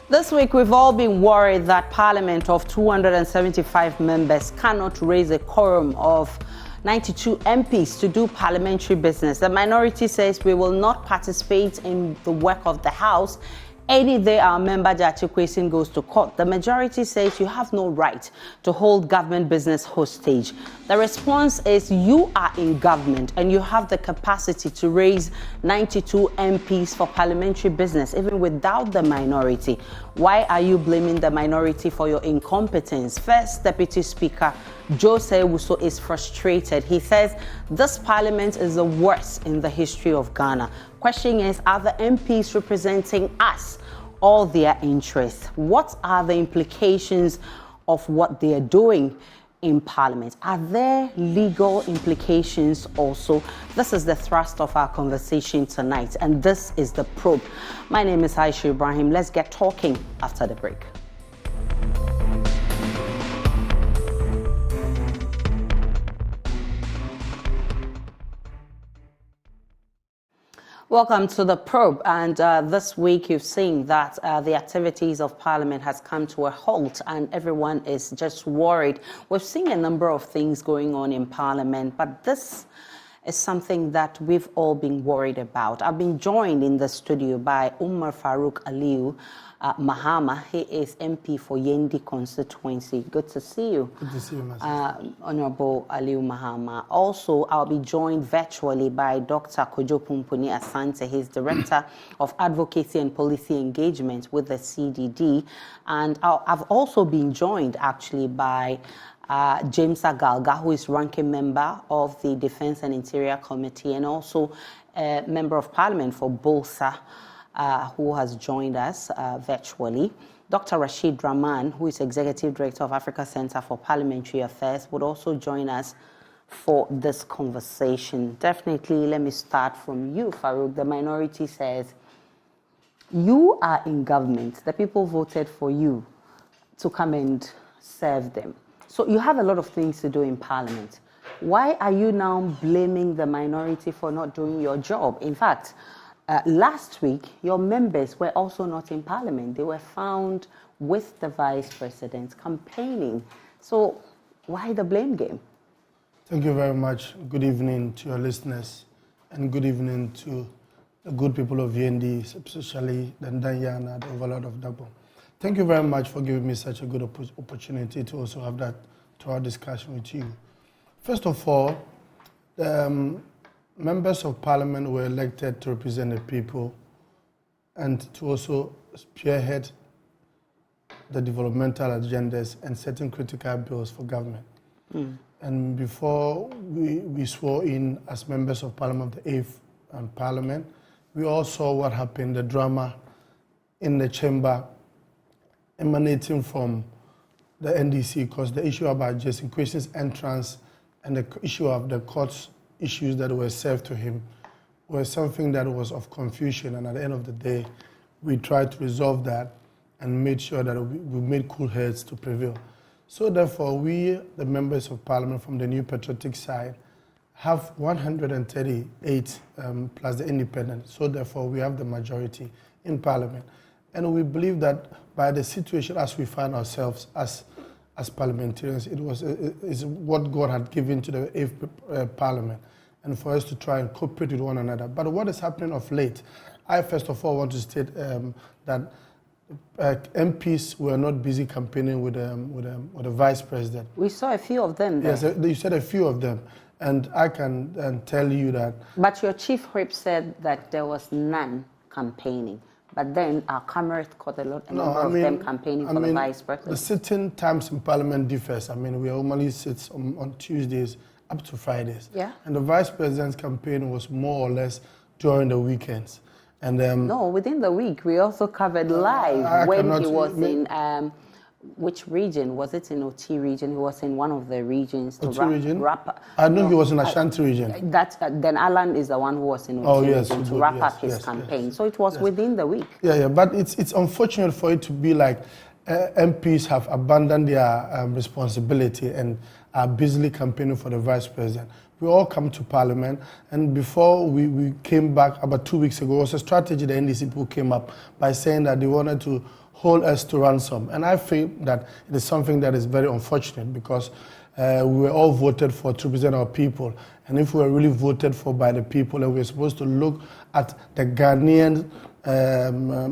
This week, we've all been worried that Parliament of 275 members cannot raise a quorum of 92 MPs to do parliamentary business. The minority says we will not participate in the work of the House any day our member Jati Kwesin goes to court. The majority says you have no right to hold government business hostage. The response is you are in government and you have the capacity to raise 92 MPs for parliamentary business, even without the minority. Why are you blaming the minority for your incompetence? First Deputy Speaker Jose Wuso is frustrated. He says this parliament is the worst in the history of Ghana. Question is, are the MPs representing us, all their interests? What are the implications of what they are doing in Parliament? Are there legal implications also? This is the thrust of our conversation tonight, and this is The Probe. My name is Rasheed Draman. Let's get talking after the break. Welcome to The Probe, and this week you've seen that the activities of Parliament has come to a halt and everyone is just worried. We've seen a number of things going on in Parliament, but this is something that we've all been worried about. I've been joined in the studio by Umar Farouk Aliyu Mahama. He is MP for Yendi constituency. Good to see you. Good to see you, Honorable Aliyu Mahama. Also, I'll be joined virtually by Dr. Kojo Pumpuni Asante. He's Director of Advocacy and Policy Engagement with the CDD. And I've also been joined actually by James Agalga, who is ranking member of the Defense and Interior Committee and also a member of Parliament for Bolsa, who has joined us virtually. Dr. Rasheed Draman, who is Executive Director of Africa Center for Parliamentary Affairs, would also join us for this conversation. Definitely, let me start from you, Farouk. The minority says, you are in government. The people voted for you to come and serve them. So you have a lot of things to do in Parliament. Why are you now blaming the minority for not doing your job? In fact, last week, your members were also not in Parliament. They were found with the Vice President campaigning. So why the blame game? Thank you very much. Good evening to your listeners and good evening to the good people of Yendi, especially the Ndanyana, the Overlord of Dabo. Thank you very much for giving me such a good opportunity to also have that to our discussion with you. First of all, members of Parliament were elected to represent the people and to also spearhead the developmental agendas and certain critical bills for government. And before we swore in as members of Parliament of the 8th Parliament, we all saw what happened, the drama in the chamber emanating from the NDC, because the issue about Jason Kwesin's entrance and the issue of the court's issues that were served to him was something that was of confusion, and at the end of the day, we tried to resolve that and made sure that we made cool heads to prevail. So therefore, we, the members of Parliament from the New Patriotic side, have 138 plus the independent. So therefore, we have the majority in Parliament. And we believe that by the situation as we find ourselves as parliamentarians, is what God had given to the 8th Parliament, and for us to try and cooperate with one another. But what is happening of late, I first of all want to state that MPs were not busy campaigning with the Vice President. We saw a few of them there. Yes, you said a few of them. And I can tell you that... But your chief whip said that there was none campaigning. But then our cameras caught a number of them campaigning for the Vice President. The sitting times in Parliament differs. I mean, we normally sit on Tuesdays up to Fridays. Yeah. And the Vice President's campaign was more or less during the weekends. And no, within the week, we also covered live when he was in... which region? Was it in OT region? He was in one of the regions. OT region? I know he was in Ashanti region. Then Alan is the one who was in OT region to wrap up his campaign. So it was within the week. Yeah, but it's unfortunate for it to be like MPs have abandoned their responsibility and are busily campaigning for the Vice President. We all come to Parliament, and before we came back about 2 weeks ago, it was a strategy the NDC people came up by saying that they wanted to hold us to ransom. And I think that it is something that is very unfortunate because we were all voted for to represent our people. And if we were really voted for by the people, and we're supposed to look at the Ghanaian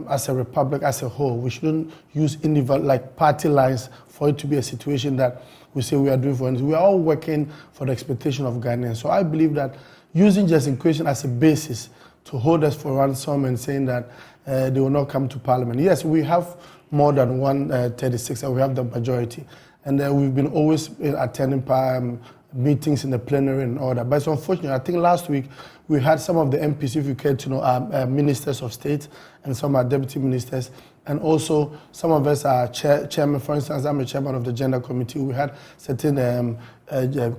as a republic as a whole, we shouldn't use individual like party lines for it to be a situation that we say we are doing for. We are all working for the expectation of Ghanaians. So I believe that using just inclusion as a basis to hold us for ransom and saying that they will not come to Parliament. Yes, we have more than 136 and we have the majority. And we've been always attending meetings in the plenary and all that. But it's unfortunate. I think last week we had some of the MPs, if you care to know, ministers of state and some are deputy ministers. And also some of us are chairman. For instance, I'm a chairman of the gender committee. We had certain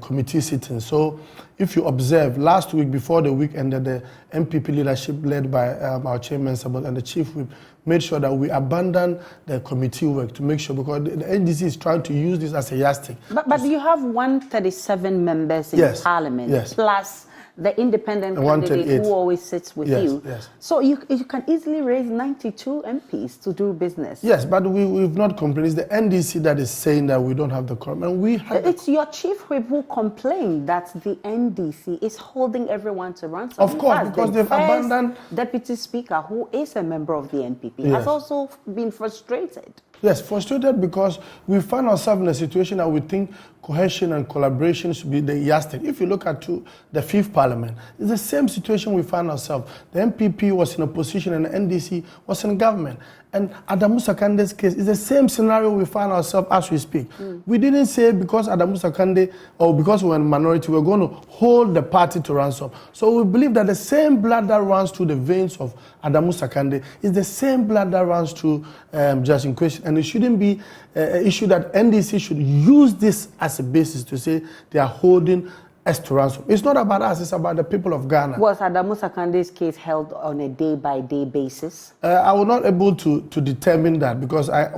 committee sittings. So if you observe, last week before the week ended, the NPP leadership led by our chairman and the chief whip made sure that we abandon the committee work to make sure, because the NDC is trying to use this as a yardstick. But you have 137 members in Parliament, plus the independent candidate who always sits with you. Yes. So you can easily raise 92 MPs to do business. Yes, but we've not complained. It's the NDC that is saying that we don't have the quorum. And we have it's your chief whip who complained that the NDC is holding everyone to ransom. Of course, because they've abandoned... Deputy Speaker, who is a member of the NPP, has also been frustrated. Yes, frustrated because we find ourselves in a situation that we think cohesion and collaboration should be the yardstick. If you look at the fifth parliament, it's the same situation we find ourselves. The NPP was in opposition and the NDC was in government. And Adamu Sakande's case is the same scenario we find ourselves as we speak. We didn't say because Adamu Sakande or because we're in minority, we're going to hold the party to ransom. So we believe that the same blood that runs through the veins of Adamu Sakande is the same blood that runs through Justin Question. And it shouldn't be an issue that NDC should use this as a basis to say they are holding us to ransom. It's not about us, it's about the people of Ghana. Was Adamu Sakande's case held on a day-by-day basis? I was not able to determine that because I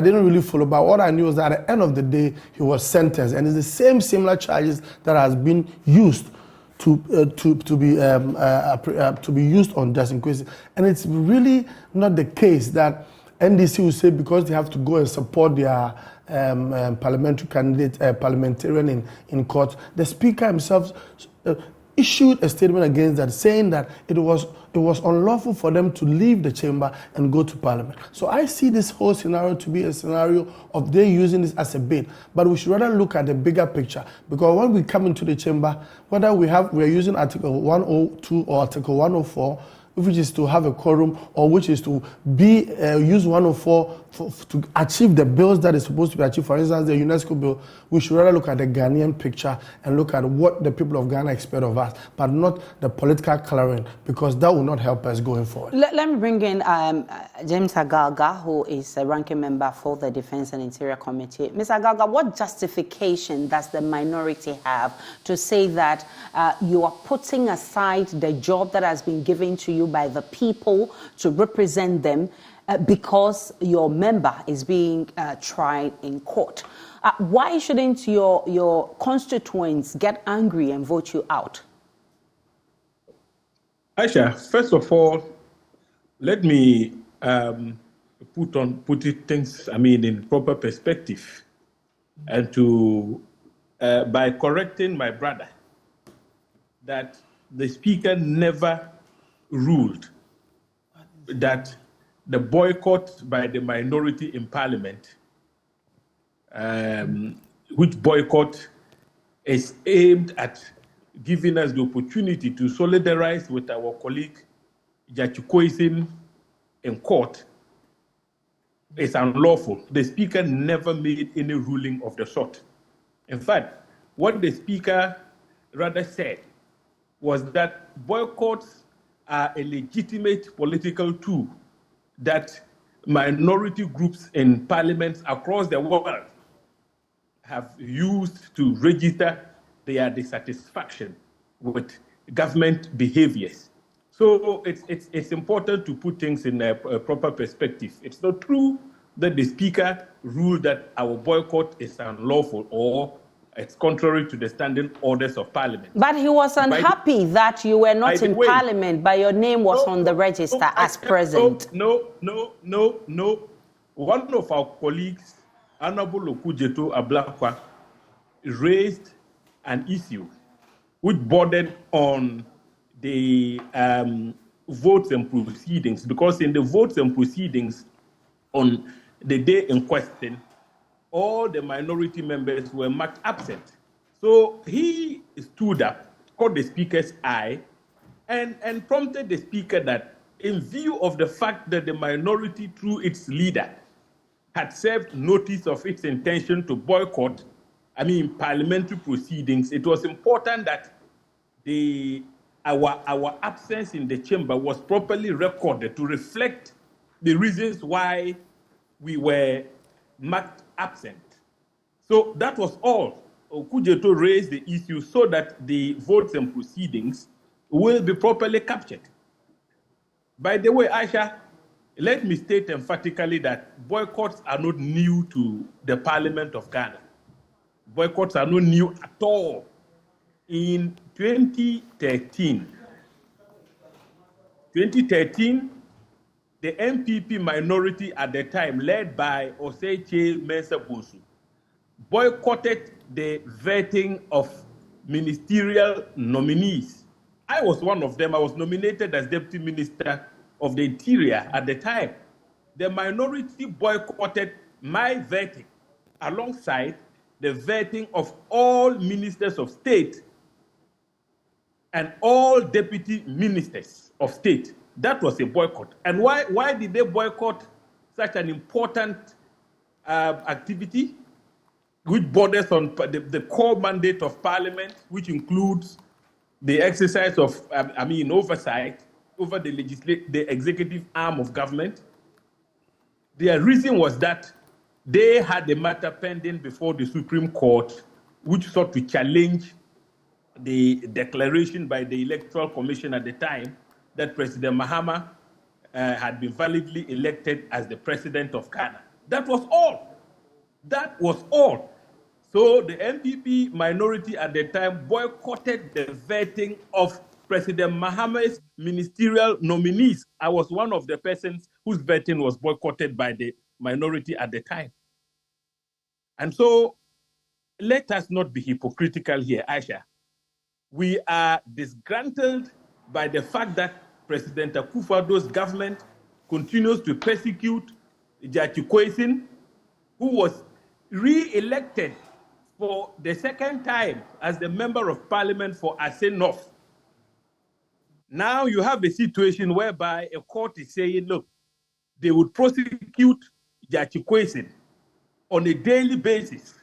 didn't really follow, but what I knew was that at the end of the day, he was sentenced. And it's the same similar charges that has been used to be used on Justin Kwesi. And it's really not the case that NDC will say because they have to go and support their parliamentary candidate, parliamentarian in court. The speaker himself issued a statement against that, saying that it was unlawful for them to leave the chamber and go to Parliament. So I see this whole scenario to be a scenario of they using this as a bait. But we should rather look at the bigger picture, because when we come into the chamber, whether we're using Article 102 or Article 104, which is to have a quorum, or which is to use 104 to achieve the bills that is supposed to be achieved. For instance, the UNESCO bill, we should rather look at the Ghanaian picture and look at what the people of Ghana expect of us, but not the political coloring, because that will not help us going forward. Let me bring in James Agalga, who is a ranking member for the Defense and Interior Committee. Ms. Agalga, what justification does the minority have to say that you are putting aside the job that has been given to you by the people to represent them because your member is being tried in court? Why shouldn't your constituents get angry and vote you out? Aisha, first of all, let me put things in proper perspective, and to by correcting my brother that the speaker never ruled that the boycott by the minority in Parliament, which boycott is aimed at giving us the opportunity to solidarize with our colleague Jachukwueze in court, is unlawful. The speaker never made any ruling of the sort. In fact, what the speaker rather said was that boycotts are a legitimate political tool that minority groups in parliaments across the world have used to register their dissatisfaction with government behaviors. So it's important to put things in a proper perspective. It's not true that the speaker ruled that our boycott is unlawful or it's contrary to the standing orders of Parliament. But he was unhappy that you were not in Parliament, but your name was on the register as present. No. one of our colleagues, Honorable Okujeto Ablakwa, raised an issue which bordered on the votes and proceedings, because in the votes and proceedings on the day in question, all the minority members were marked absent. So he stood up, caught the speaker's eye, and prompted the speaker that in view of the fact that the minority, through its leader, had served notice of its intention to boycott, parliamentary proceedings, it was important that our absence in the chamber was properly recorded to reflect the reasons why we were marked absent. So that was all. Okujeto raised the issue so that the votes and proceedings will be properly captured. By the way, Aisha, let me state emphatically that boycotts are not new to the Parliament of Ghana. Boycotts are not new at all. In 2013, the NPP minority at the time, led by Osei Mensah Bonsu, boycotted the vetting of ministerial nominees. I was one of them. I was nominated as Deputy Minister of the Interior at the time. The minority boycotted my vetting alongside the vetting of all ministers of state and all deputy ministers of state. That was a boycott. And why did they boycott such an important activity, which borders on the core mandate of Parliament, which includes the exercise of, oversight over the executive arm of government? Their reason was that they had a matter pending before the Supreme Court, which sought to challenge the declaration by the Electoral Commission at the time that President Mahama had been validly elected as the president of Ghana. That was all. That was all. So the NPP minority at the time boycotted the vetting of President Mahama's ministerial nominees. I was one of the persons whose vetting was boycotted by the minority at the time. And so let us not be hypocritical here, Aisha. We are disgruntled by the fact that President Akufo-Addo's government continues to persecute Gyakye Quayson, who was re-elected for the second time as the Member of Parliament for Aceh North. Now you have a situation whereby a court is saying, look, they would prosecute Gyakye Quayson on a daily basis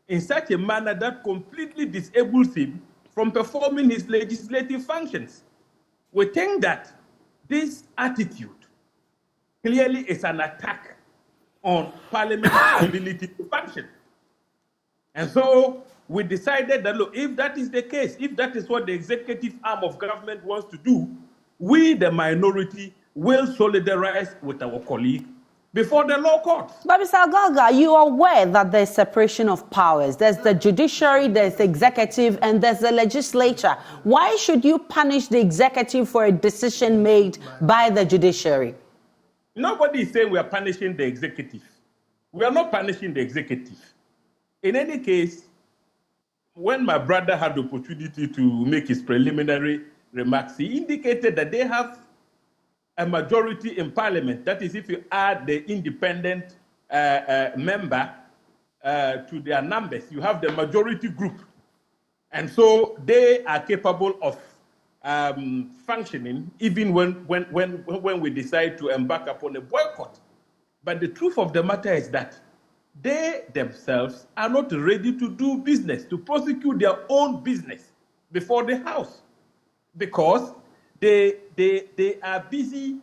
in such a manner that completely disables him from performing his legislative functions. We think that this attitude clearly is an attack on Parliament's ability to function. And so we decided that, look, if that is the case, if that is what the executive arm of government wants to do, we, the minority, will solidarize with our colleague before the law courts. But Mr. Agalga, you are aware that there's separation of powers. There's the judiciary, there's the executive, and there's the legislature. Why should you punish the executive for a decision made by the judiciary? Nobody is saying we are punishing the executive. We are not punishing the executive. In any case, when my brother had the opportunity to make his preliminary remarks, he indicated that they have a majority in Parliament. That is, if you add the independent member to their numbers, you have the majority group. And so they are capable of functioning even when we decide to embark upon a boycott. But the truth of the matter is that they themselves are not ready to do business, to prosecute their own business before the House, because they are busy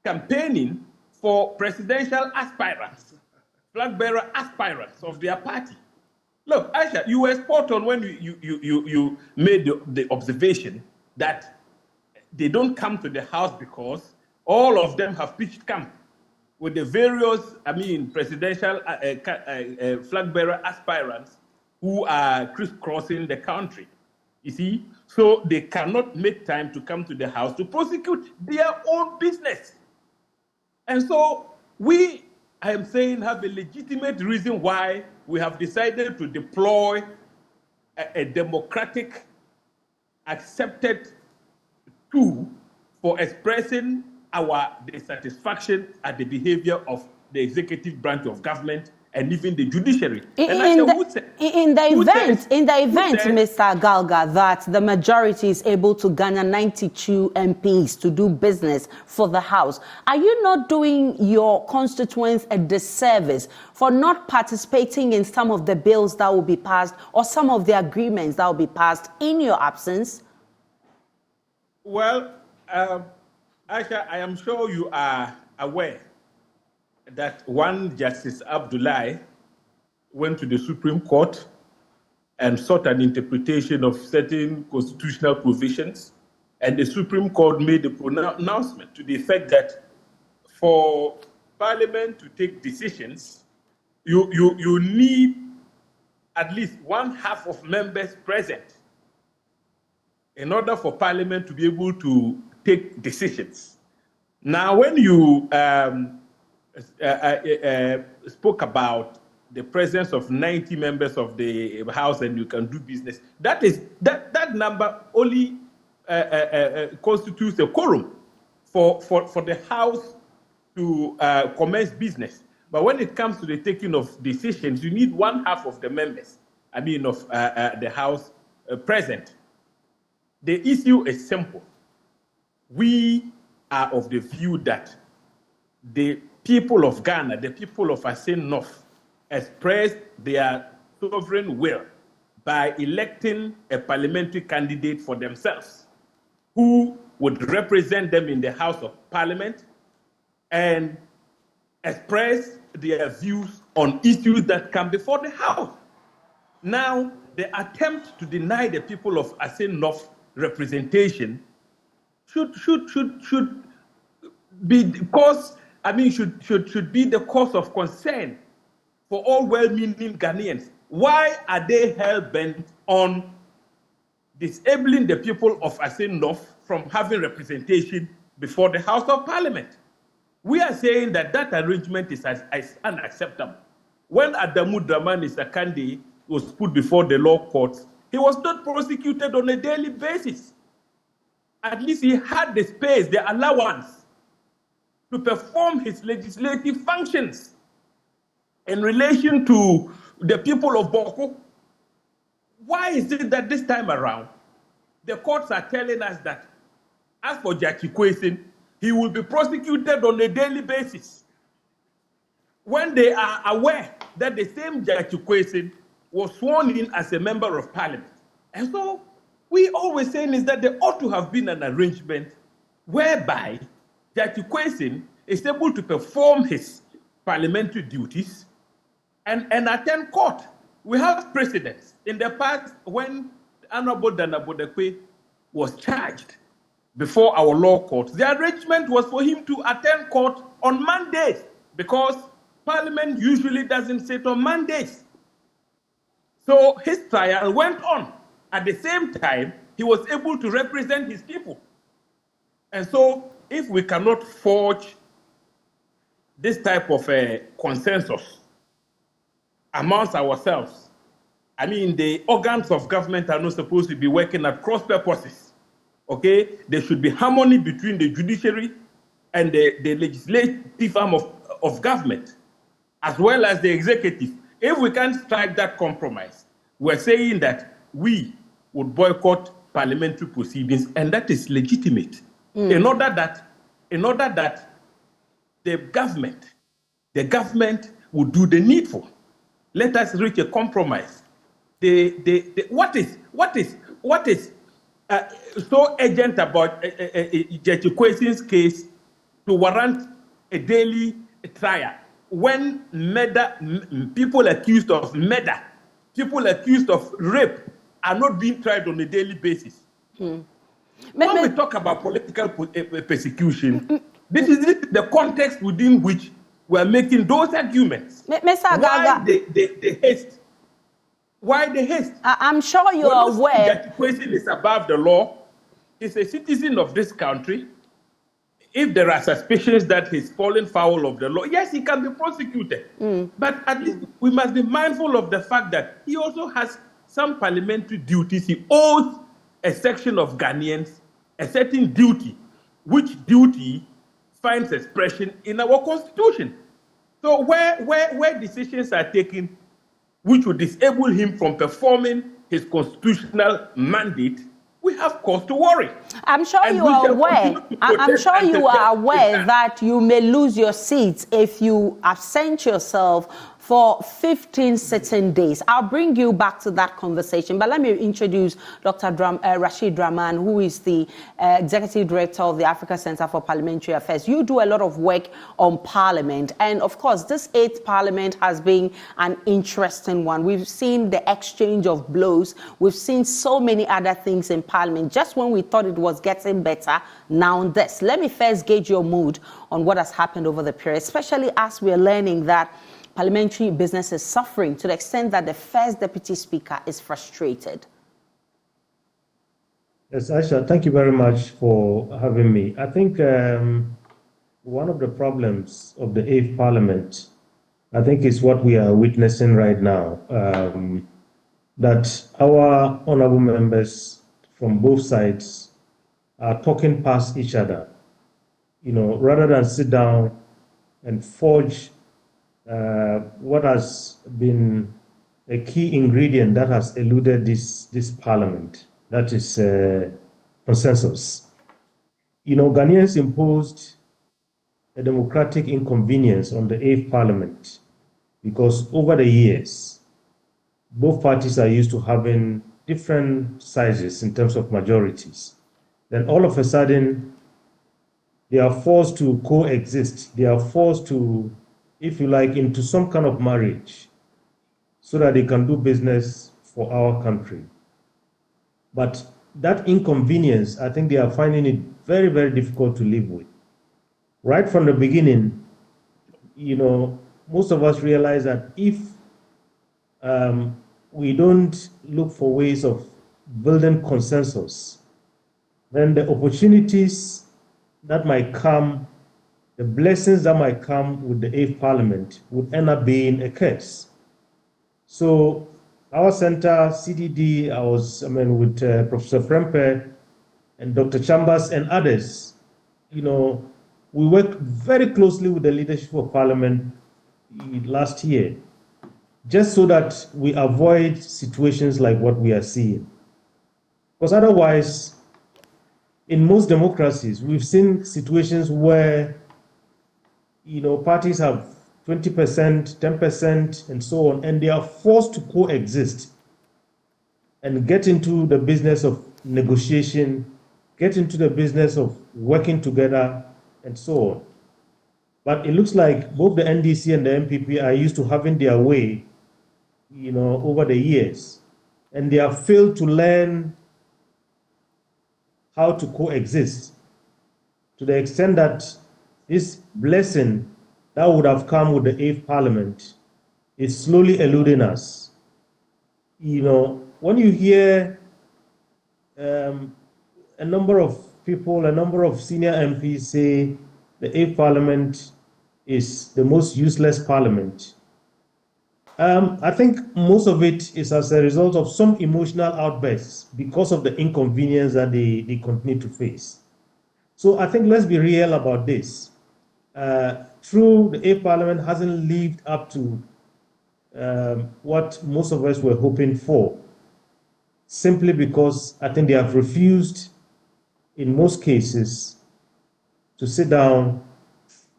campaigning for presidential aspirants, flag bearer aspirants of their party. Look, Aisha, you were spot on when you made the observation that they don't come to the House because all of them have pitched camp with the various, presidential flag bearer aspirants who are crisscrossing the country. You see? So they cannot make time to come to the House to prosecute their own business. And so we I am saying have a legitimate reason why we have decided to deploy a democratic, accepted tool for expressing our dissatisfaction at the behavior of the executive branch of government and even the judiciary. In the event, Mr. Galga, that the majority is able to garner 92 MPs to do business for the House, are you not doing your constituents a disservice for not participating in some of the bills that will be passed or some of the agreements that will be passed in your absence? Well, Aisha, I am sure you are aware that one Justice Abdullahi went to the Supreme Court and sought an interpretation of certain constitutional provisions, and the Supreme Court made a pronouncement to the effect that for Parliament to take decisions, you need at least 1/2 of members present in order for Parliament to be able to take decisions. Now, when you spoke about the presence of 90 members of the House and you can do business, that number only constitutes a quorum for the House to commence business. But when it comes to the taking of decisions, you need 1/2 of the members, of the House present. The issue is simple. We are of the view that the people of Ghana, the people of Asin North, expressed their sovereign will by electing a parliamentary candidate for themselves who would represent them in the House of Parliament and express their views on issues that come before the House. Now, the attempt to deny the people of Asin North representation should be should be the cause of concern for all well-meaning Ghanaians. Why are they hell-bent on disabling the people of Asin North from having representation before the House of Parliament? We are saying that arrangement is unacceptable. When Adamu Draman Isakande was put before the law courts, he was not prosecuted on a daily basis. At least he had the space, the allowance to perform his legislative functions in relation to the people of Boko. Why is it that this time around, the courts are telling us that as for Jackie Kwesin, he will be prosecuted on a daily basis, when they are aware that the same Jackie Kwesin was sworn in as a member of Parliament? And so we always saying is that there ought to have been an arrangement whereby Jackie Kwesin is able to perform his parliamentary duties and attend court. We have precedents in the past when Honorable Dana Bodekwe was charged before our law court. The arrangement was for him to attend court on Mondays because Parliament usually doesn't sit on Mondays. So his trial went on. At the same time, he was able to represent his people. And so if we cannot forge this type of a consensus amongst ourselves, the organs of government are not supposed to be working at cross purposes. Okay? There should be harmony between the judiciary and the legislative arm of government, as well as the executive. If we can't strike that compromise, we're saying that we would boycott parliamentary proceedings, and that is legitimate. In order that the government would do the needful. Let us reach a compromise. What is so urgent about Jackie Kwesin's case to warrant a daily trial when people accused of murder, people accused of rape are not being tried on a daily basis? When we talk about political persecution, this is the context within which we are making those arguments. Mr. Gaga, why the haste? I'm sure you are aware that the question is above the law. He's a citizen of this country. if there are suspicions that he's fallen foul of the law, yes, he can be prosecuted. But at least we must be mindful of the fact that he also has some parliamentary duties. He owes a section of Ghanaians a certain duty, which duty finds expression in our constitution. So where decisions are taken which would disable him from performing his constitutional mandate, we have cause to worry. I'm sure And you we are shall aware. continue to I'm protest sure and you defend are his aware stand. that you may lose your seats if you absent yourself for 15 sitting days. I'll bring you back to that conversation, but let me introduce Dr. Rasheed Draman, who is the Executive Director of the Africa Center for Parliamentary Affairs. You do a lot of work on Parliament, and of course, this 8th Parliament has been an interesting one. We've seen the exchange of blows. We've seen so many other things in Parliament. Just when we thought it was getting better, now this. Let me first gauge your mood on what has happened over the period, especially as we're learning that parliamentary business is suffering to the extent that the first deputy speaker is frustrated. Yes, Aisha, thank you very much for having me. I think one of the problems of the 8th Parliament, I think, is what we are witnessing right now, that our honorable members from both sides are talking past each other, rather than sit down and forge what has been a key ingredient that has eluded this parliament, that is consensus. Ghanaians imposed a democratic inconvenience on the 8th Parliament because over the years, both parties are used to having different sizes in terms of majorities. Then all of a sudden, they are forced to coexist. They are forced to, if you like, into some kind of marriage so that they can do business for our country. But that inconvenience, I think they are finding it very, very difficult to live with. Right from the beginning, most of us realize that if we don't look for ways of building consensus, then the opportunities that might come, the blessings that might come with the 8th Parliament would end up being a curse. So our center, CDD, with Professor Prempe and Dr. Chambers and others, we worked very closely with the leadership of Parliament last year, just so that we avoid situations like what we are seeing. Because otherwise, in most democracies, we've seen situations where parties have 20%, 10%, and so on, and they are forced to coexist and get into the business of negotiation, get into the business of working together, and so on. But it looks like both the NDC and the NPP are used to having their way, over the years, and they have failed to learn how to coexist to the extent that this blessing that would have come with the 8th Parliament is slowly eluding us. When you hear a number of people, a number of senior MPs say the 8th Parliament is the most useless parliament, I think most of it is as a result of some emotional outbursts because of the inconvenience that they continue to face. So I think let's be real about this. True, the 8th Parliament hasn't lived up to what most of us were hoping for, simply because I think they have refused, in most cases, to sit down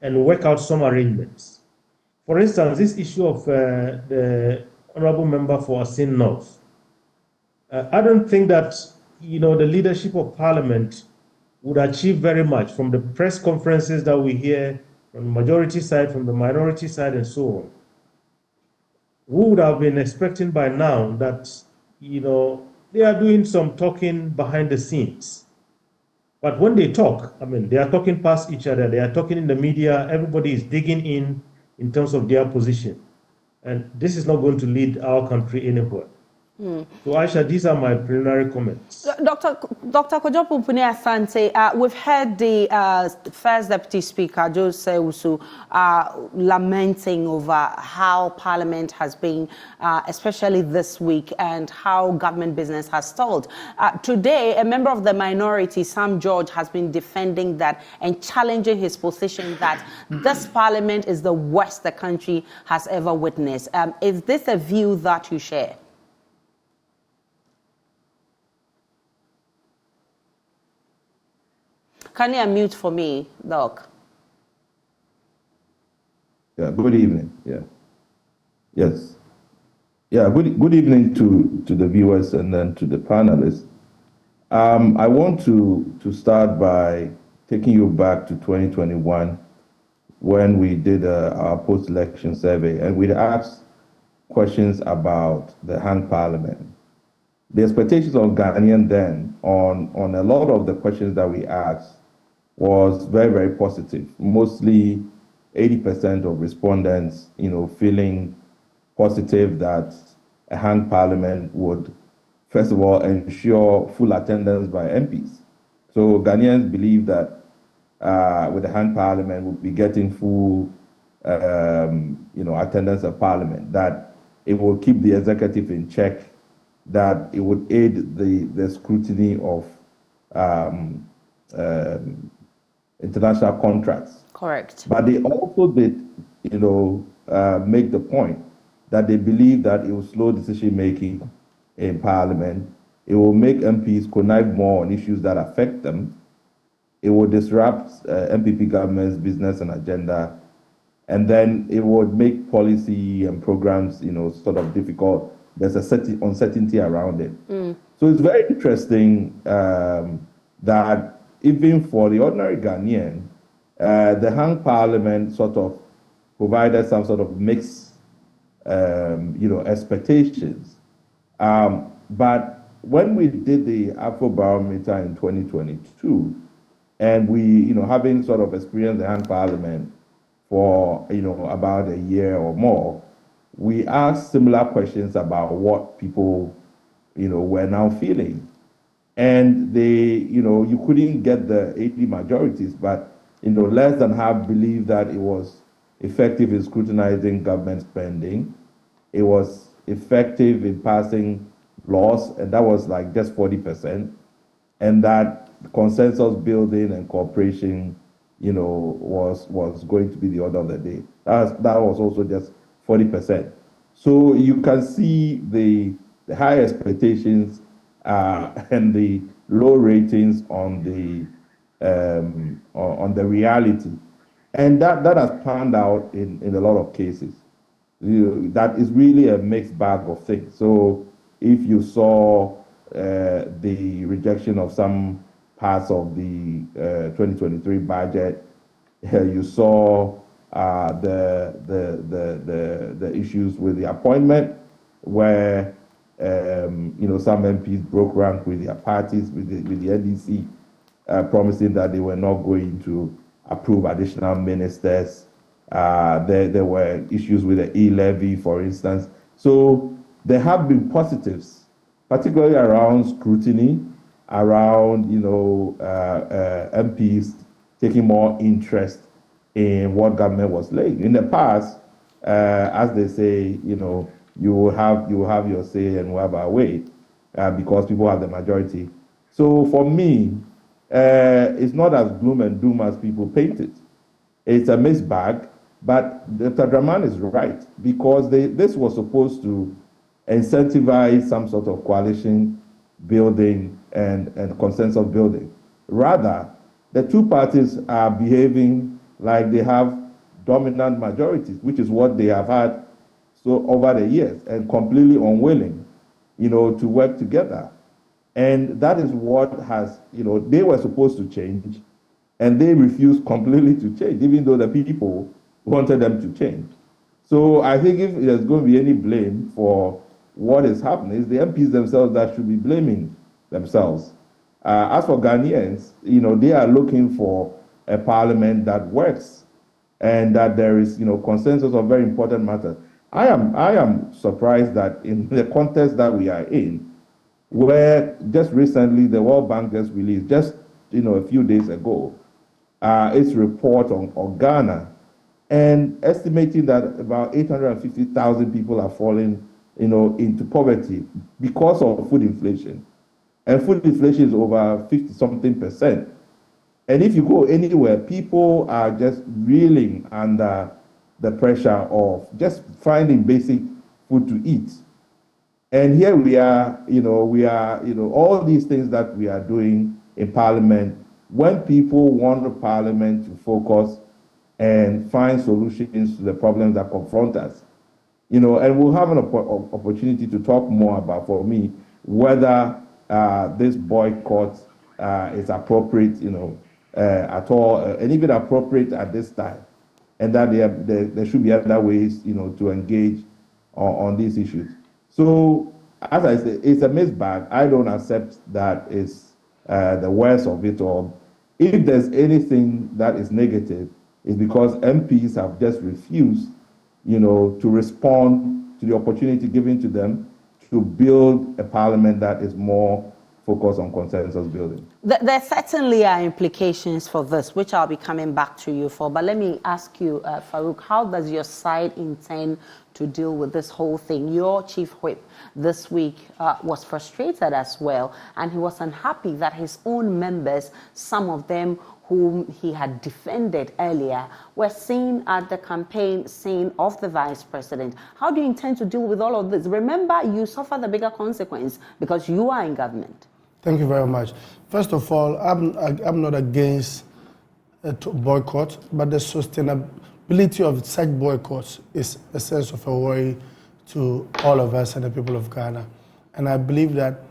and work out some arrangements. For instance, this issue of the honorable member for Asin North, I don't think that the leadership of Parliament would achieve very much from the press conferences that we hear from the majority side, from the minority side, and so on. We would have been expecting by now that they are doing some talking behind the scenes. But when they talk, they are talking past each other. They are talking in the media. Everybody is digging in terms of their position. And this is not going to lead our country anywhere. So, Aisha, these are my preliminary comments. Dr. Kojo-Pumpuni Asante, we've heard the First Deputy Speaker, Jose Usu, lamenting over how Parliament has been, especially this week, and how government business has stalled. Today, a member of the minority, Sam George, has been defending that and challenging his position that this Parliament is the worst the country has ever witnessed. Is this a view that you share? Can you unmute for me, Doc? Yeah, good evening. Yeah. Yes. Yeah, good evening to the viewers and then to the panelists. I want to start by taking you back to 2021 when we did our post-election survey, and we asked questions about the hung parliament. The expectations of Ghanaians then on a lot of the questions that we asked was very, very positive. Mostly 80% of respondents, feeling positive that a hung parliament would, first of all, ensure full attendance by MPs. So Ghanaians believe that with the hung parliament, we'll be getting full, attendance of parliament, that it will keep the executive in check, that it would aid the scrutiny of international contracts. Correct. But they also did, make the point that they believe that it will slow decision making in Parliament. It will make MPs connive more on issues that affect them. It will disrupt NPP government's business and agenda, and then it would make policy and programs, sort of difficult. There's a certain uncertainty around it. So it's very interesting that even for the ordinary Ghanaian, the hung parliament sort of provided some sort of mixed, expectations. But when we did the Afrobarometer in 2022, and we, having sort of experienced the hung parliament for, about a year or more, we asked similar questions about what people, were now feeling. And you couldn't get the 80 majorities, but, less than half believed that it was effective in scrutinizing government spending. It was effective in passing laws, and that was like just 40%. And that consensus building and cooperation, was going to be the order of the day. That was also just 40%. So you can see the high expectations and the low ratings on the reality, and that has panned out in a lot of cases. That is really a mixed bag of things. So if you saw the rejection of some parts of the 2023 budget, you saw the issues with the appointment, where some MPs broke rank with their parties, with the NDC, promising that they were not going to approve additional ministers. There were issues with the e-levy, for instance. So there have been positives, particularly around scrutiny, around MPs taking more interest in what government was laying. In the past, as they say, you will have your say and we'll have our way, because people have the majority. So for me, it's not as gloom and doom as people paint it. It's a mixed bag, but Dr. Draman is right, because this was supposed to incentivize some sort of coalition building and consensus building. Rather, the two parties are behaving like they have dominant majorities, which is what they have had so over the years, and completely unwilling, to work together. And that is what has, they were supposed to change, and they refused completely to change, even though the people wanted them to change. So I think if there's going to be any blame for what is happening, it's the MPs themselves that should be blaming themselves. As for Ghanaians, they are looking for a parliament that works, and that there is, consensus on very important matters. I am surprised that in the context that we are in, where just recently the World Bank just released, just a few days ago, its report on Ghana, and estimating that about 850,000 people are falling, into poverty because of food inflation. And food inflation is over 50-something%. And if you go anywhere, people are just reeling under the pressure of just finding basic food to eat. And here we are, all these things that we are doing in Parliament, when people want the Parliament to focus and find solutions to the problems that confront us. And we'll have an opportunity to talk more about, for me, whether this boycott is appropriate, at all, and even appropriate at this time, and that there should be other ways, to engage on these issues. So, as I say, it's a mixed bag. I don't accept that it's the worst of it all. If there's anything that is negative, it's because MPs have just refused, to respond to the opportunity given to them to build a parliament that is more focused on consensus building. There certainly are implications for this, which I'll be coming back to you for. But let me ask you, Farouk, how does your side intend to deal with this whole thing? Your chief whip this week was frustrated as well, and he was unhappy that his own members, some of them whom he had defended earlier, were seen at the campaign scene of the vice president. How do you intend to deal with all of this? Remember, you suffer the bigger consequence because you are in government. Thank you very much. First of all, I'm not against a boycott, but the sustainability of such boycotts is a sense of a worry to all of us and the people of Ghana. And I believe that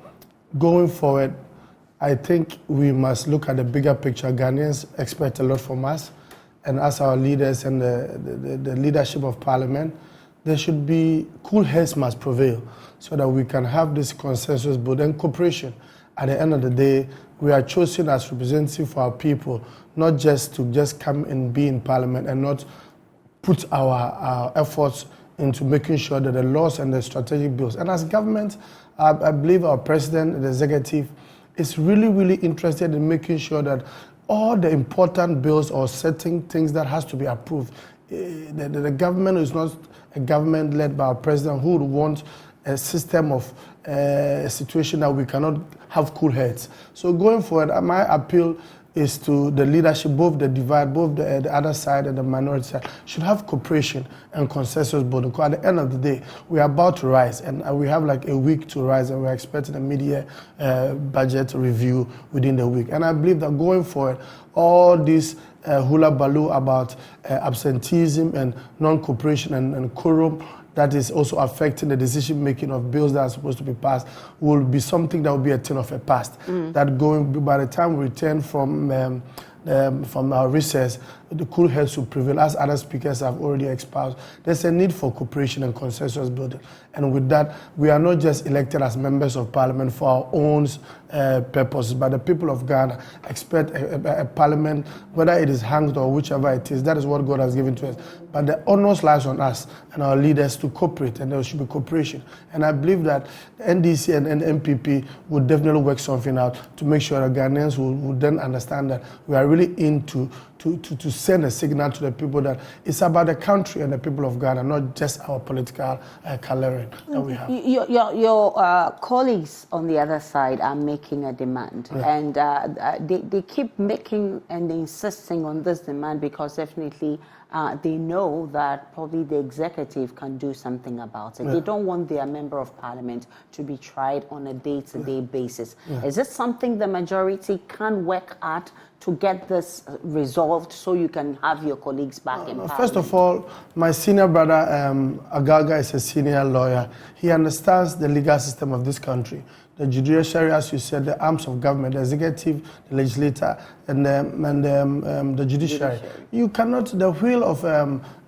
going forward, I think we must look at the bigger picture. Ghanaians expect a lot from us, and as our leaders and the leadership of Parliament, there should be cool heads must prevail so that we can have this consensus build and cooperation. At the end of the day, we are chosen as representatives for our people, not just to come and be in Parliament and not put our efforts into making sure that the laws and the strategic bills. And as government, I believe our president, the executive, is really, really interested in making sure that all the important bills or certain things that has to be approved, the government is not a government led by a president who would want a system of a situation that we cannot have cool heads. So going forward, my appeal is to the leadership, both the divide, both the other side and the minority side, should have cooperation and consensus building. Because at the end of the day, we are about to rise, and we have like a week to rise, and we're expecting a mid-year budget review within the week. And I believe that going forward, all this hula baloo about absenteeism and non-cooperation and quorum that is also affecting the decision-making of bills that are supposed to be passed will be something that will be a thing of the past. That by the time we return from our recess, the cool heads will prevail, as other speakers have already espoused. There's a need for cooperation and consensus building. And with that, we are not just elected as members of Parliament for our own purposes, but the people of Ghana expect a Parliament, whether it is hanged or whichever it is. That is what God has given to us. But the onus lies on us and our leaders to cooperate, and there should be cooperation. And I believe that the NDC and NPP would definitely work something out to make sure that Ghanaians will then understand that we are really into to send a signal to the people that it's about the country and the people of Ghana, not just our political coloring that we have. Your colleagues on the other side are making a demand, and they keep making and insisting on this demand because definitely they know that probably the executive can do something about it. They don't want their member of parliament to be tried on a day-to-day basis. Is this something the majority can work at to get this resolved so you can have your colleagues back in parliament? First of all, my senior brother, Agaga, is a senior lawyer. He understands the legal system of this country. The judiciary, as you said, the arms of government, the executive, the legislature, and the judiciary. You cannot, the wheel of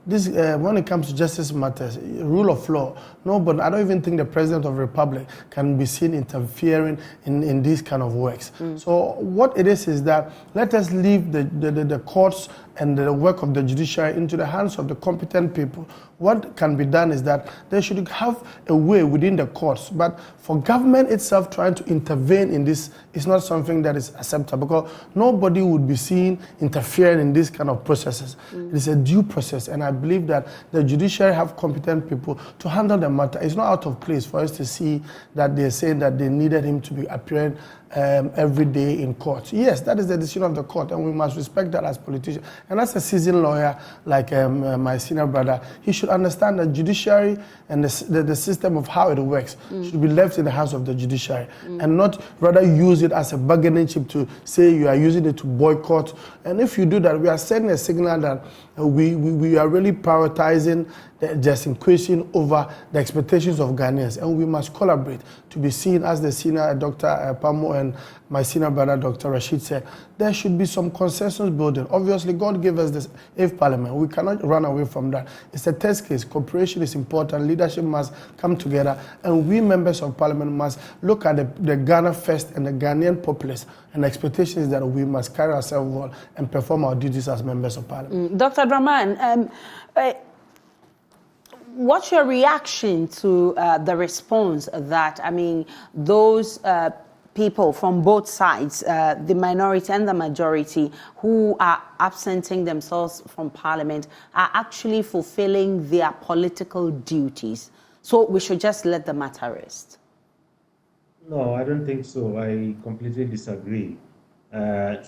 this, when it comes to justice matters, rule of law, no, but I don't even think the President of the Republic can be seen interfering in these kind of works. So what it is that let us leave the courts and the work of the judiciary into the hands of the competent people, what can be done is that they should have a way within the courts. But for government itself trying to intervene in this is not something that is acceptable, because nobody would be seen interfering in these kind of processes. It is a due process, and I believe that the judiciary have competent people to handle the matter. It's not out of place for us to see that they're saying that they needed him to be appearing every day in court. Yes, that is the decision of the court, and we must respect that as politicians. And as a seasoned lawyer, like my senior brother, he should understand that judiciary and the system of how it works should be left in the hands of the judiciary, and not rather use it as a bargaining chip to say you are using it to boycott. And if you do that, we are sending a signal that we are really prioritizing the justice question over the expectations of Ghanaians, and we must collaborate to be seen, as the senior Dr. Apawu and my senior brother Dr. Rasheed said, there should be some consensus building. Obviously, God gave us this 8th Parliament. We cannot run away from that. It's a test case. Cooperation is important. Leadership must come together, and we members of Parliament must look at the Ghana first and the Ghanaian populace, and the expectation is that we must carry ourselves well and perform our duties as members of Parliament. Dr. Draman, what's your reaction to the response that, those people from both sides, the minority and the majority, who are absenting themselves from Parliament, are actually fulfilling their political duties? So we should just let the matter rest? No, I don't think so. I completely disagree. I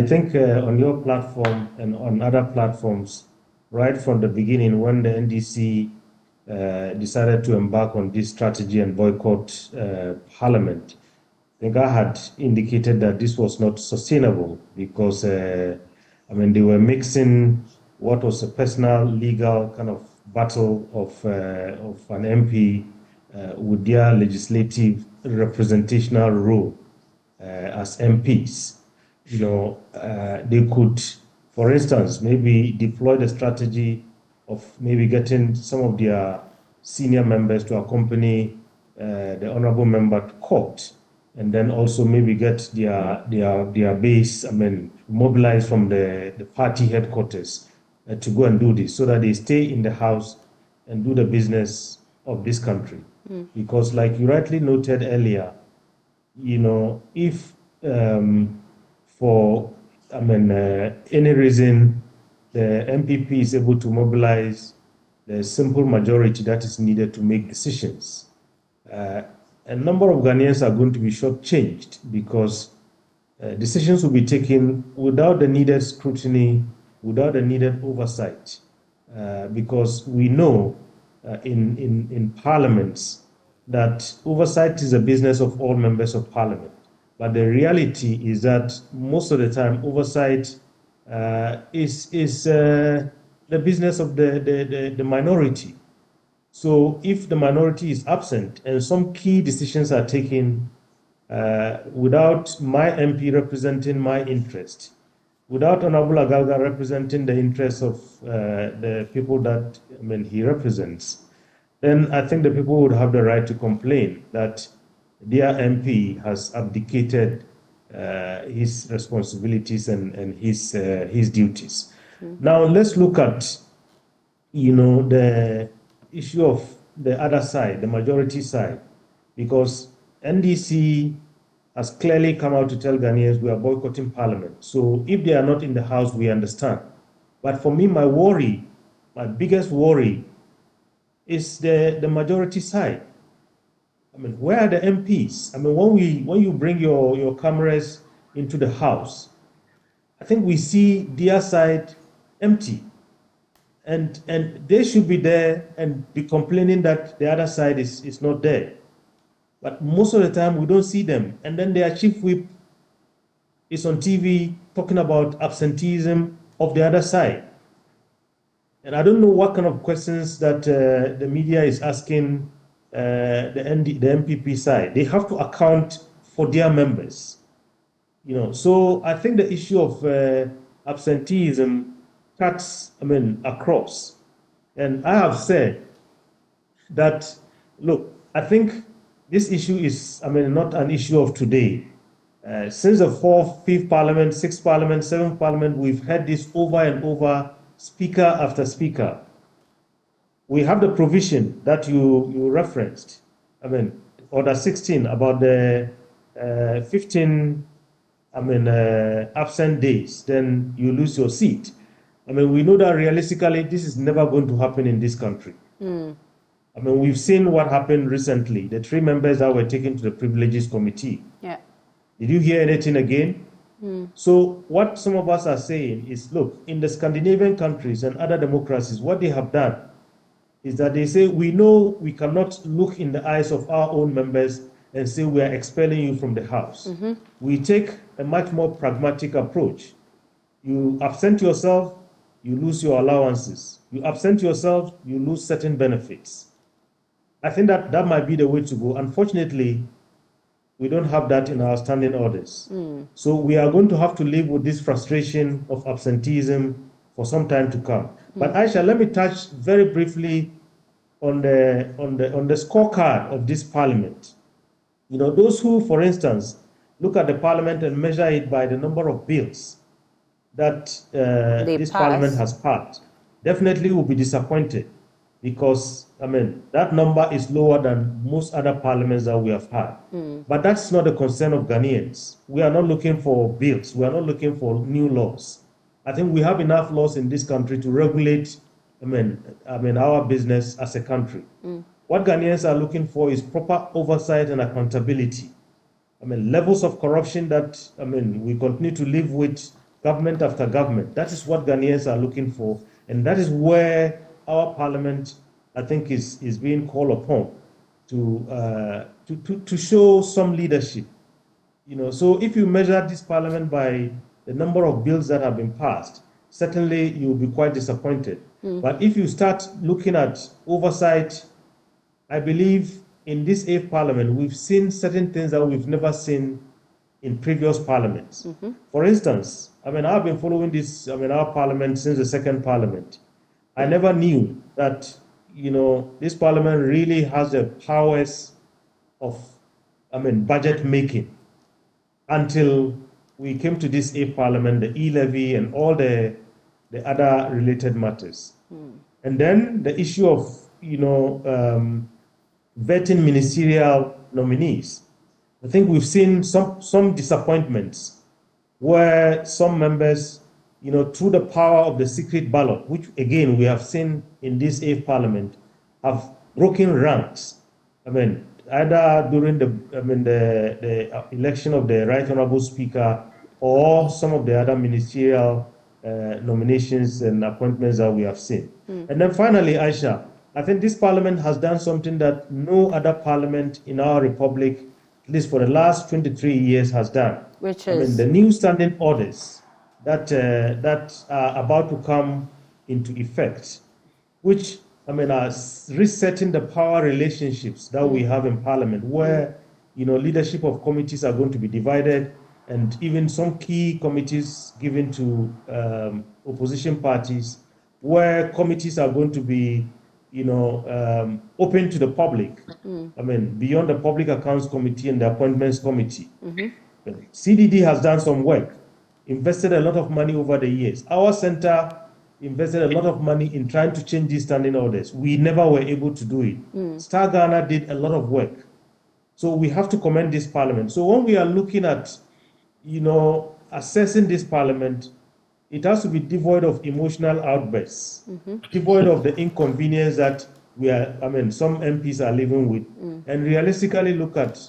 think on your platform and on other platforms, right from the beginning, when the NDC decided to embark on this strategy and boycott Parliament, I think I had indicated that this was not sustainable, because they were mixing what was a personal legal kind of battle of an MP with their legislative representational role as MPs. They could, for instance, maybe deploy the strategy of maybe getting some of their senior members to accompany the honorable member to court, and then also maybe get their base, mobilize from the party headquarters to go and do this, so that they stay in the house and do the business of this country. Because, like you rightly noted earlier, if for any reason the MPP is able to mobilize the simple majority that is needed to make decisions, a number of Ghanaians are going to be shortchanged, because decisions will be taken without the needed scrutiny, without the needed oversight, because we know in parliaments that oversight is a business of all members of Parliament. But the reality is that most of the time, oversight is the business of the minority. So if the minority is absent and some key decisions are taken without my MP representing my interest, without Honorable Agalga representing the interests of the people that he represents, then I think the people would have the right to complain that their MP has abdicated his responsibilities and his duties. Now let's look at the issue of the other side, the majority side, because NDC has clearly come out to tell Ghanaians we are boycotting Parliament. So if they are not in the House, we understand. But for me, my biggest worry is the majority side. Where are the MPs? When you bring your cameras into the House, I think we see their side empty. And they should be there and be complaining that the other side is not there. But most of the time, we don't see them. And then their chief whip is on TV talking about absenteeism of the other side. And I don't know what kind of questions that the media is asking the NPP side. They have to account for their members. So I think the issue of absenteeism cuts, across. And I have said that, look, I think this issue is, not an issue of today. Since the 4th, 5th Parliament, 6th Parliament, 7th Parliament, we've had this over and over, speaker after speaker. We have the provision that you referenced, Order 16, about the 15 absent days, then you lose your seat. We know that realistically, this is never going to happen in this country. We've seen what happened recently, the 3 members that were taken to the Privileges Committee. Yeah. Did you hear anything again? So what some of us are saying is, look, in the Scandinavian countries and other democracies, what they have done is that they say, we know we cannot look in the eyes of our own members and say we are expelling you from the House. We take a much more pragmatic approach. You absent yourself, you lose your allowances. You absent yourself, you lose certain benefits. I think that might be the way to go. Unfortunately, we don't have that in our standing orders. So we are going to have to live with this frustration of absenteeism for some time to come. But Aisha, let me touch very briefly on the scorecard of this parliament. Those who, for instance, look at the parliament and measure it by the number of bills that this parliament has passed, definitely will be disappointed, because that number is lower than most other parliaments that we have had. But that's not the concern of Ghanaians. We are not looking for bills. We are not looking for new laws. I think we have enough laws in this country to regulate our business as a country. What Ghanaians are looking for is proper oversight and accountability. Levels of corruption that we continue to live with government after government. That is what Ghanaians are looking for, and that is where our parliament, I think, is being called upon to show some leadership. So if you measure this parliament by the number of bills that have been passed, certainly you will be quite disappointed. But if you start looking at oversight, I believe in this 8th parliament, we've seen certain things that we've never seen in previous parliaments. For instance, I've been following this, our parliament since the 2nd parliament. I never knew that, this parliament really has the powers of, budget making, until we came to this 8th parliament, the e-levy and all the other related matters. And then the issue of, vetting ministerial nominees. I think we've seen some disappointments where some members, through the power of the secret ballot, which again we have seen in this 8th parliament, have broken ranks. Either during the election of the Right Honorable Speaker, or some of the other ministerial nominations and appointments that we have seen. And then finally, Aisha, I think this parliament has done something that no other parliament in our republic, at least for the last 23 years, has done. Which is? The new standing orders that are about to come into effect, which are resetting the power relationships that we have in parliament, where leadership of committees are going to be divided, and even some key committees given to opposition parties, where committees are going to be open to the public. Beyond the Public Accounts Committee and the Appointments Committee. CDD has done some work, invested a lot of money over the years. Our center invested a lot of money in trying to change these standing orders. We never were able to do it. Star Ghana did a lot of work. So we have to commend this parliament. So when we are looking at, assessing this parliament, it has to be devoid of emotional outbursts, devoid of the inconvenience that some MPs are living with, and realistically look at,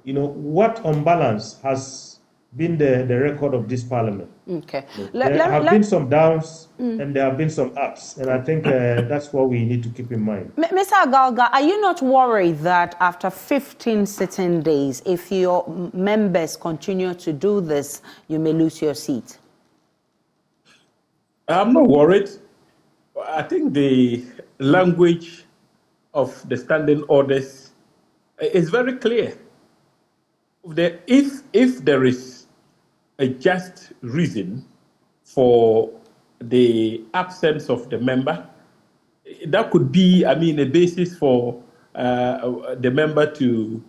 what on balance has been the record of this parliament. Okay. There have been some downs and there have been some ups, and I think that's what we need to keep in mind. Mr. Agalga, are you not worried that after 15 sitting days, if your members continue to do this, you may lose your seat? I'm not worried. I think the language of the standing orders is very clear. If there is a just reason for the absence of the member, that could be, a basis for the member to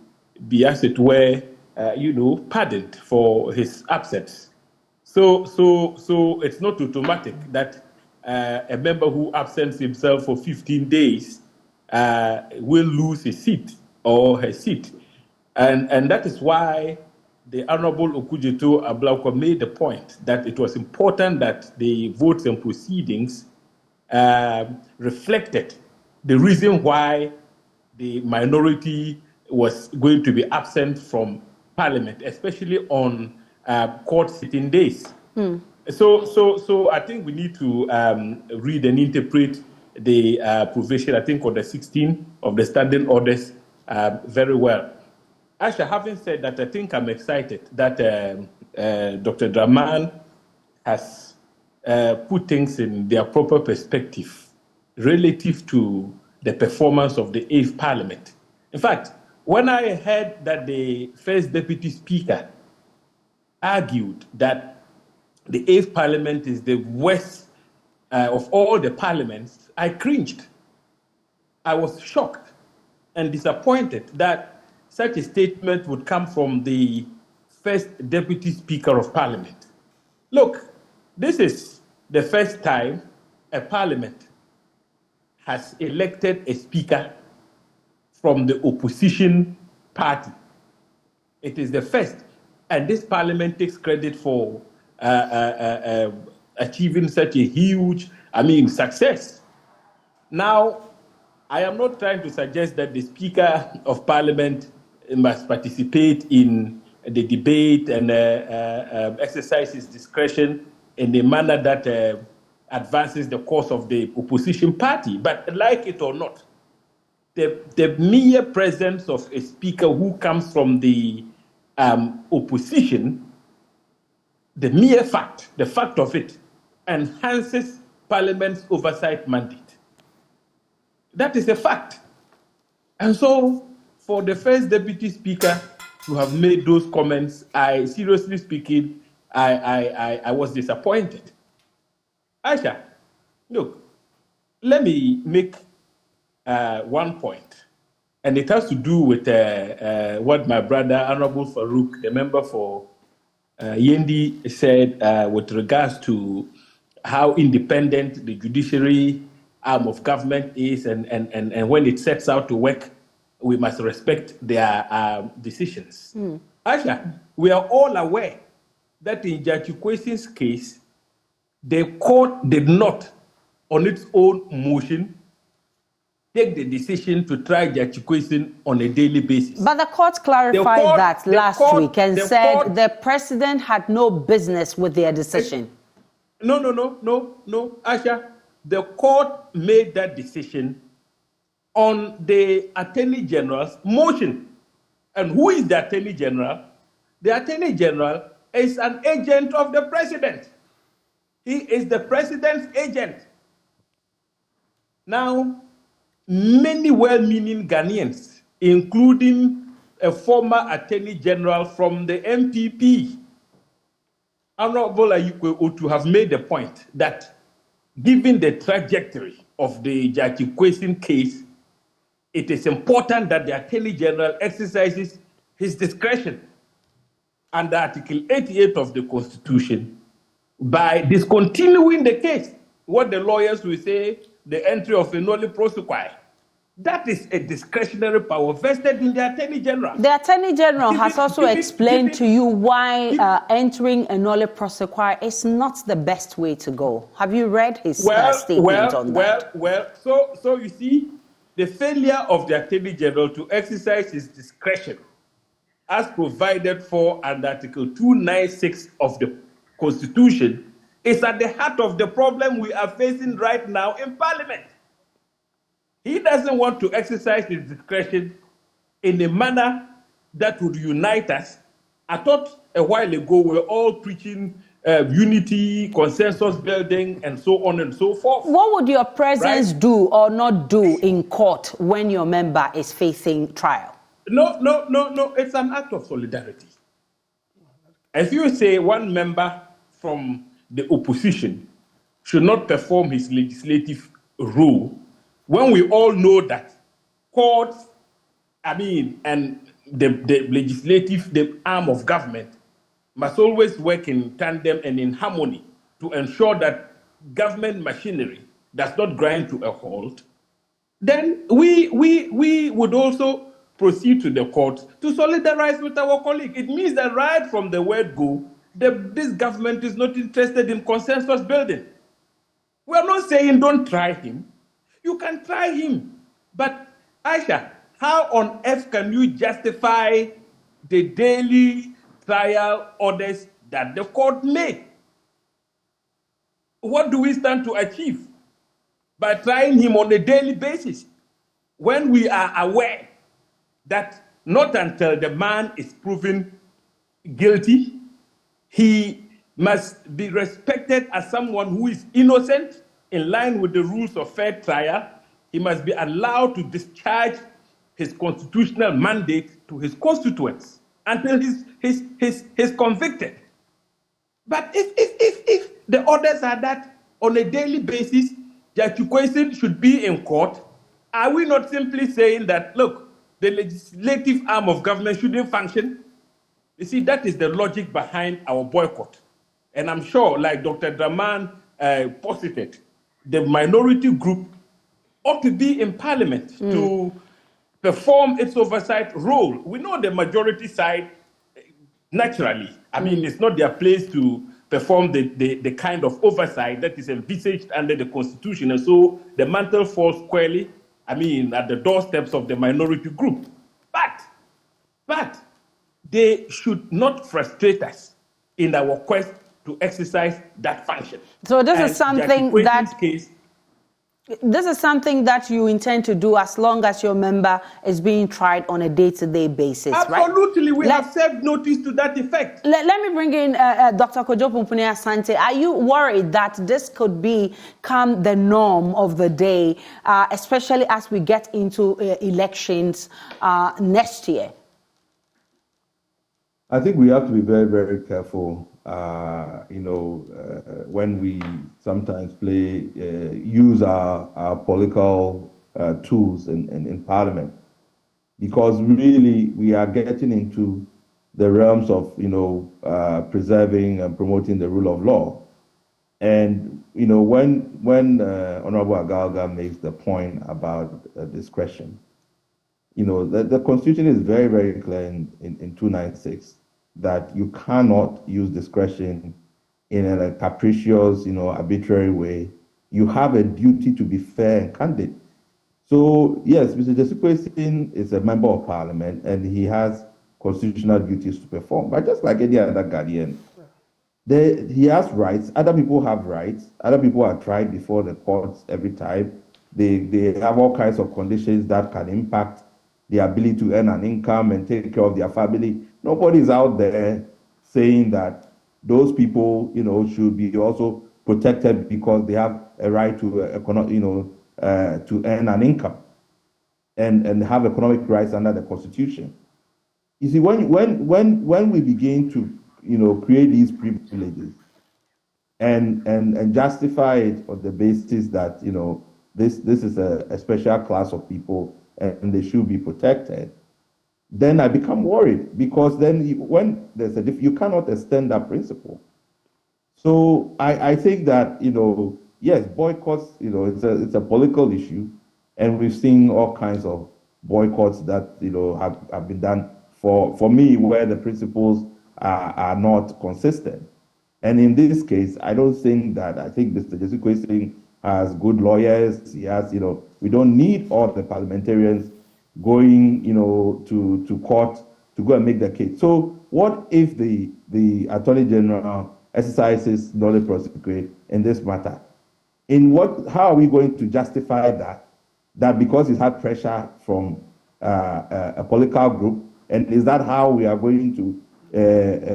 be, as it were, pardoned for his absence. So it's not automatic that a member who absents himself for 15 days will lose his seat or her seat. And that is why the Honorable Okudzeto Ablauko made the point that it was important that the votes and proceedings reflected the reason why the minority was going to be absent from Parliament, especially on court sitting days. So I think we need to read and interpret the provision, I think, on the 16th of the standing orders very well. Actually, having said that, I think I'm excited that Dr. Draman has put things in their proper perspective relative to the performance of the 8th Parliament. In fact, when I heard that the first Deputy Speaker argued that the 8th Parliament is the worst of all the parliaments, I cringed. I was shocked and disappointed that such a statement would come from the first Deputy Speaker of Parliament. Look, this is the first time a parliament has elected a speaker from the opposition party. It is the first, and this parliament takes credit for achieving such a huge, success. Now, I am not trying to suggest that the Speaker of Parliament must participate in the debate and exercise his discretion in a manner that advances the cause of the opposition party. But like it or not, the mere presence of a speaker who comes from the opposition, the mere fact, the fact of it, enhances Parliament's oversight mandate. That is a fact. And so, for the first Deputy Speaker to have made those comments, seriously speaking, I was disappointed. Aisha, look, let me make one point, and it has to do with what my brother, Honorable Farouk, the member for Yendi, said with regards to how independent the judiciary arm of government is, and when it sets out to work, we must respect their decisions. Aisha, we are all aware that in Judge Kwesi's case, the court did not, on its own motion, take the decision to try Judge Kwesi on a daily basis. But the court clarified that last week and said the president had no business with their decision. No, Aisha, the court made that decision on the Attorney General's motion. And who is the Attorney General? The Attorney General is an agent of the president. He is the president's agent. Now, many well-meaning Ghanaians, including a former Attorney General from the NPP, Honorable Ayikwe Otu, have made the point that given the trajectory of the Judge Kwesi case, it is important that the Attorney General exercises his discretion under Article 88 of the Constitution by discontinuing the case. What the lawyers will say, the entry of a nolle prosequi. That is a discretionary power vested in the Attorney General. The Attorney General has also explained to you why entering a nolle prosequi is not the best way to go. Have you read his statement on that? So you see, the failure of the Attorney General to exercise his discretion as provided for under Article 296 of the Constitution is at the heart of the problem we are facing right now in Parliament. He doesn't want to exercise his discretion in a manner that would unite us. I thought a while ago we were all preaching unity, consensus building, and so on and so forth. What would your presence do or not do in court when your member is facing trial? No. It's an act of solidarity. If you say one member from the opposition should not perform his legislative role, when we all know that courts, and the legislative, the arm of government, must always work in tandem and in harmony to ensure that government machinery does not grind to a halt, then we would also proceed to the court to solidarize with our colleague. It means that right from the word go, this government is not interested in consensus building. We are not saying don't try him. You can try him. But Aisha, how on earth can you justify the daily trial orders that the court made? What do we stand to achieve by trying him on a daily basis when we are aware that not until the man is proven guilty, he must be respected as someone who is innocent in line with the rules of fair trial. He must be allowed to discharge his constitutional mandate to his constituents until he's convicted. But if the orders are that on a daily basis, Judge Kwesi should be in court, are we not simply saying that, look, the legislative arm of government shouldn't function? You see, that is the logic behind our boycott. And I'm sure, like Dr. Draman posited, the minority group ought to be in parliament to perform its oversight role. We know the majority side, naturally, I mean, it's not their place to perform the kind of oversight that is envisaged under the Constitution. And so the mantle falls squarely, I mean, at the doorsteps of the minority group. But they should not frustrate us in our quest to exercise that function. So this is something that case, this is something that you intend to do as long as your member is being tried on a day-to-day basis, right? Absolutely, we have served notice to that effect. Let me bring in Dr. Kojo Pumpuni Asante. Are you worried that this could become the norm of the day, especially as we get into elections next year? I think we have to be very, very careful, when we sometimes use our political tools in Parliament, because really we are getting into the realms of, preserving and promoting the rule of law. And, when Honorable Agalga makes the point about discretion, the Constitution is very, very clear in 296 that you cannot use discretion in a capricious, arbitrary way. You have a duty to be fair and candid. So, yes, Mr. Kwesi is a member of Parliament and he has constitutional duties to perform. But just like any other guardian, he has rights. Other people have rights. Other people are tried before the courts every time. They have all kinds of conditions that can impact the ability to earn an income and take care of their family. Nobody's out there saying that those people, should be also protected because they have a right to, to earn an income and have economic rights under the Constitution. You see, when we begin to, create these privileges and justify it on the basis that, this is a special class of people and they should be protected, then I become worried, because then when there's you cannot extend that principle. So I think that, yes, boycotts, it's a political issue, and we've seen all kinds of boycotts that, have been done for me where the principles are not consistent. And in this case, I don't think that, I think Mr. Kwesi has good lawyers. He has, we don't need all the parliamentarians going, to court to go and make the case. So what if the Attorney General exercises nolle prosequi in this matter? How are we going to justify that because he's had pressure from a political group? And is that how we are going to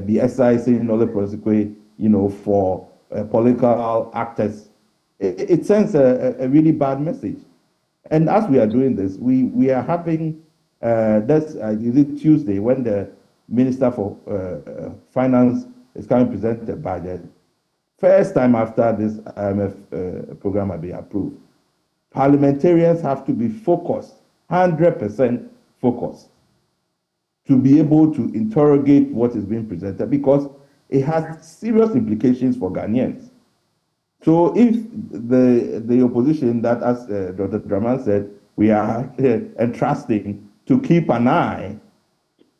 be exercising nolle prosequi, for political actors? It sends a really bad message. And as we are doing this, we are having, is it Tuesday, when the Minister for Finance is coming to present the budget, first time after this IMF program has been approved, parliamentarians have to be focused, 100% focused. to be able to interrogate what is being presented, because it has serious implications for Ghanaians. So if the opposition, that as Dr. Draman said, we are entrusting to keep an eye,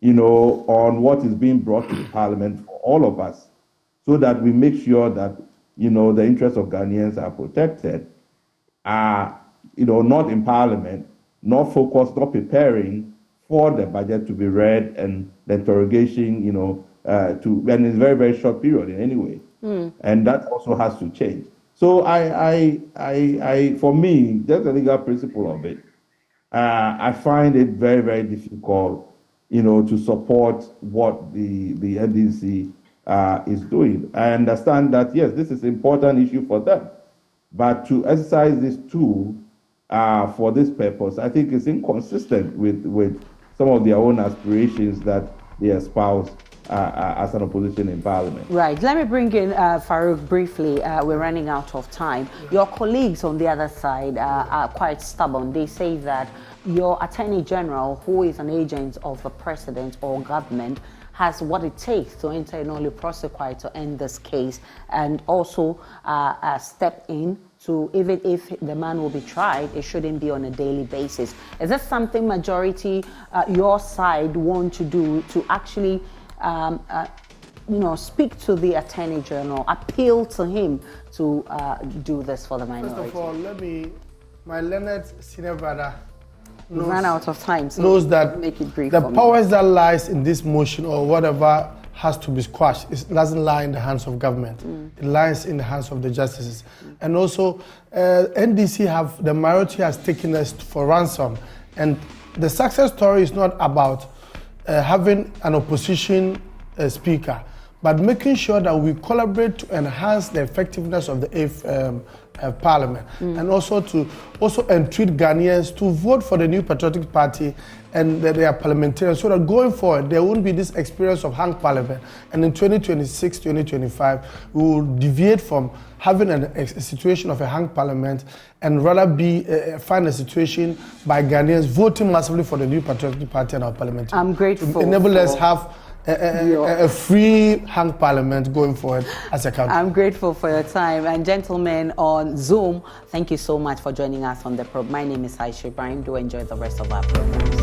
on what is being brought to Parliament for all of us, so that we make sure that, the interests of Ghanaians are protected, not in Parliament, not focused, not preparing for the budget to be read and the interrogation, and in a very, very short period in any way. And that also has to change. So for me, just the legal principle of it, I find it very, very difficult, to support what the NDC is doing. I understand that, yes, this is an important issue for them, but to exercise this tool for this purpose, I think is inconsistent with some of their own aspirations that they espouse as an opposition in Parliament. Right. Let me bring in Farouk briefly. We're running out of time. Your colleagues on the other side are quite stubborn. They say that your Attorney General, who is an agent of the President or government, has what it takes to internally prosecute to end this case, and also step in to, even if the man will be tried, it shouldn't be on a daily basis. Is this something majority, your side, want to do to actually speak to the Attorney General, appeal to him to do this for the minority? First of all, my learned senior brother ran out of time, so knows that make it brief. The powers that lies in this motion or whatever has to be squashed. It doesn't lie in the hands of government. It lies in the hands of the justices. And also, NDC the majority has taken us for ransom. And the success story is not about having an opposition speaker, but making sure that we collaborate to enhance the effectiveness of the 8th Parliament, and also to entreat Ghanaians to vote for the New Patriotic Party and their parliamentarians, so that going forward there won't be this experience of hung Parliament. And in 2026, 2025, we will deviate from having a situation of a hung Parliament and rather find a situation by Ghanaians voting massively for the New Patriotic Party and our parliament. I'm grateful. To enable us have a free hung Parliament going forward as a country. I'm grateful for your time. And gentlemen on Zoom, thank you so much for joining us on the program. My name is Rasheed Draman. Do enjoy the rest of our programs.